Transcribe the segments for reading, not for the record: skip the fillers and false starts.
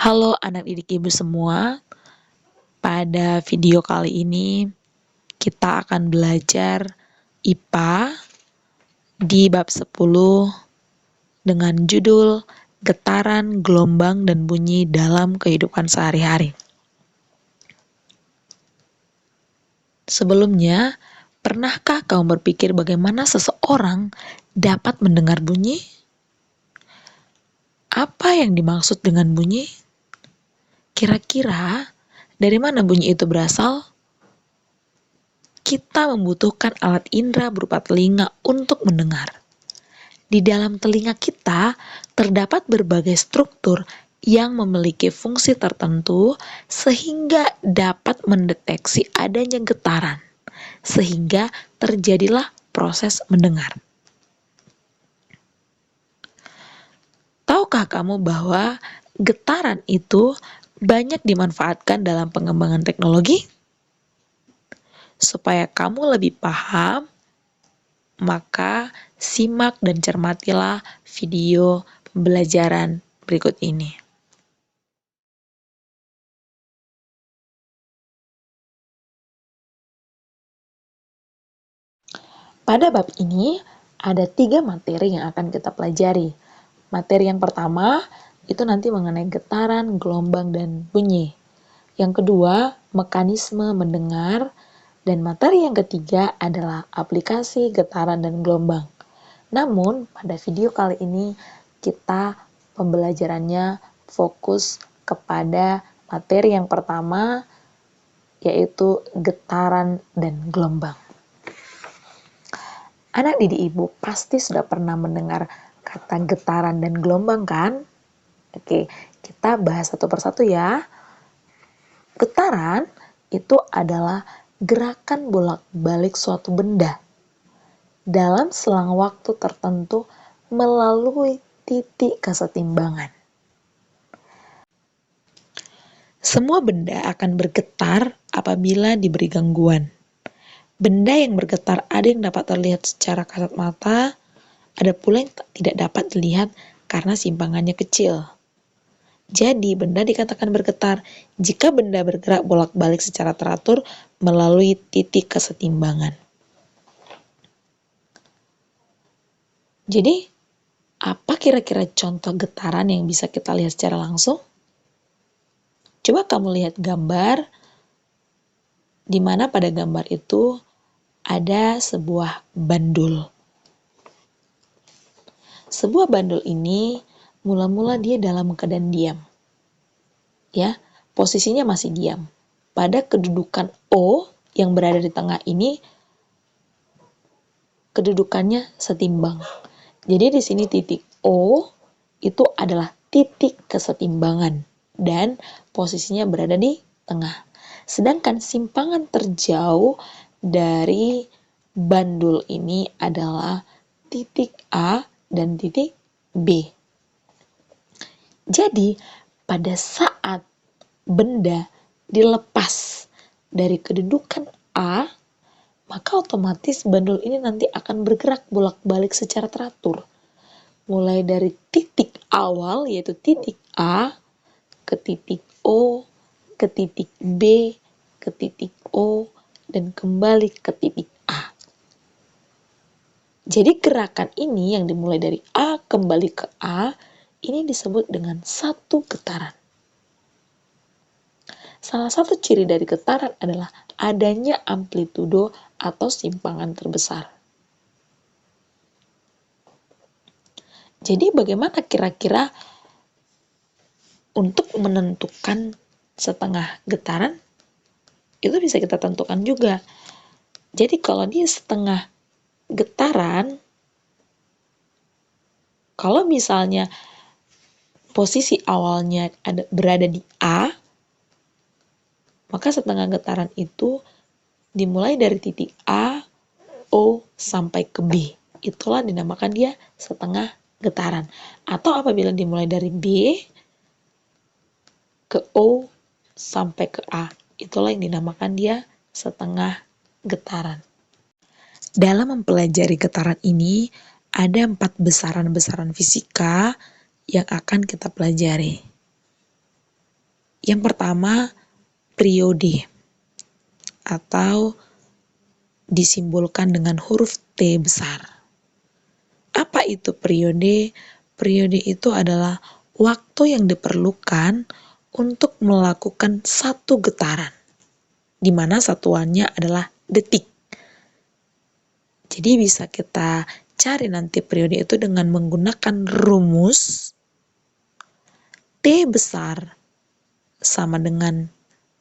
Halo anak didik ibu semua, pada video kali ini kita akan belajar IPA di bab 10 dengan judul Getaran, Gelombang, dan Bunyi dalam Kehidupan Sehari-hari. Sebelumnya, pernahkah kamu berpikir bagaimana seseorang dapat mendengar bunyi? Apa yang dimaksud dengan bunyi? Kira-kira dari mana bunyi itu berasal? Kita membutuhkan alat indera berupa telinga untuk mendengar. Di dalam telinga kita terdapat berbagai struktur yang memiliki fungsi tertentu sehingga dapat mendeteksi adanya getaran, sehingga terjadilah proses mendengar. Tahukah kamu bahwa getaran itu banyak dimanfaatkan dalam pengembangan teknologi? Supaya kamu lebih paham, maka simak dan cermatilah video pembelajaran berikut ini. Pada bab ini, ada 3 materi yang akan kita pelajari. Materi yang pertama, itu nanti mengenai getaran, gelombang, dan bunyi. Yang kedua, mekanisme mendengar. Dan materi yang ketiga adalah aplikasi getaran dan gelombang. Namun, pada video kali ini, kita pembelajarannya fokus kepada materi yang pertama, yaitu getaran dan gelombang. Anak didik ibu pasti sudah pernah mendengar kata getaran dan gelombang kan? Oke, kita bahas satu persatu ya. Getaran itu adalah gerakan bolak-balik suatu benda dalam selang waktu tertentu melalui titik kesetimbangan. Semua benda akan bergetar apabila diberi gangguan. Benda yang bergetar ada yang dapat terlihat secara kasat mata, ada pula yang tidak dapat dilihat karena simpangannya kecil. Jadi, benda dikatakan bergetar jika benda bergerak bolak-balik secara teratur melalui titik kesetimbangan. Jadi, apa kira-kira contoh getaran yang bisa kita lihat secara langsung? Coba kamu lihat gambar, di mana pada gambar itu ada sebuah bandul. Sebuah bandul ini mula-mula dia dalam keadaan diam. Ya, posisinya masih diam. Pada kedudukan O yang berada di tengah ini, kedudukannya setimbang. Jadi di sini titik O itu adalah titik kesetimbangan dan posisinya berada di tengah. Sedangkan simpangan terjauh dari bandul ini adalah titik A dan titik B. Jadi, pada saat benda dilepas dari kedudukan A, maka otomatis bandul ini nanti akan bergerak bolak-balik secara teratur. Mulai dari titik awal, yaitu titik A, ke titik O, ke titik B, ke titik O, dan kembali ke titik A. Jadi gerakan ini yang dimulai dari A kembali ke A, ini disebut dengan satu getaran. Salah satu ciri dari getaran adalah adanya amplitudo atau simpangan terbesar. Jadi bagaimana kira-kira untuk menentukan setengah getaran? Itu bisa kita tentukan juga. Jadi kalau dia setengah getaran, kalau misalnya posisi awalnya berada di A, maka setengah getaran itu dimulai dari titik A, O, sampai ke B. Itulah dinamakan dia setengah getaran. Atau apabila dimulai dari B, ke O, sampai ke A. Itulah yang dinamakan dia setengah getaran. Dalam mempelajari getaran ini, ada 4 besaran-besaran fisika yang akan kita pelajari. Yang pertama, periode atau disimbolkan dengan huruf T besar. Apa itu periode? Periode itu adalah waktu yang diperlukan untuk melakukan satu getaran, di mana satuannya adalah detik. Jadi bisa kita cari nanti periode itu dengan menggunakan rumus T besar sama dengan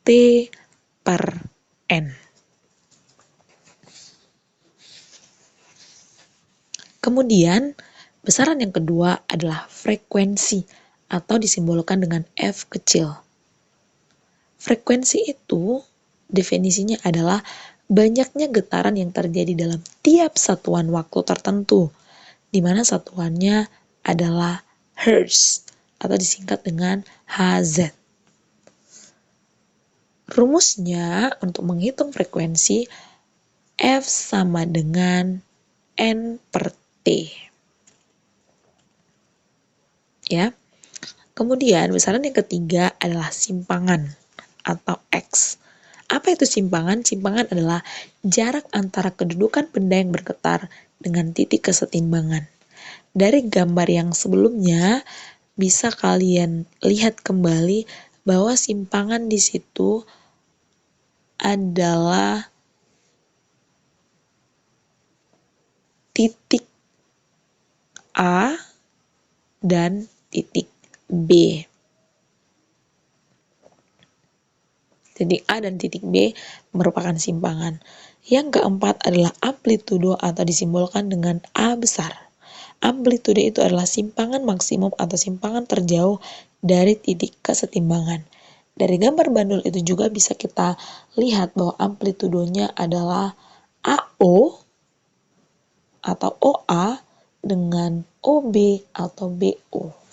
T per N. Kemudian, besaran yang kedua adalah frekuensi atau disimbolkan dengan F kecil. Frekuensi itu definisinya adalah banyaknya getaran yang terjadi dalam tiap satuan waktu tertentu, di mana satuannya adalah Hertz atau disingkat dengan Hz. Rumusnya untuk menghitung frekuensi F sama dengan N per T. Ya. Kemudian besaran yang ketiga adalah simpangan atau X. Apa itu simpangan? Simpangan adalah jarak antara kedudukan benda yang bergetar dengan titik kesetimbangan. Dari gambar yang sebelumnya bisa kalian lihat kembali bahwa simpangan di situ adalah titik A dan titik B. Titik A dan titik B merupakan simpangan. Yang keempat adalah amplitudo atau disimbolkan dengan A besar. Amplitudo itu adalah simpangan maksimum atau simpangan terjauh dari titik kesetimbangan. Dari gambar bandul itu juga bisa kita lihat bahwa amplitudonya adalah AO atau OA dengan OB atau BO.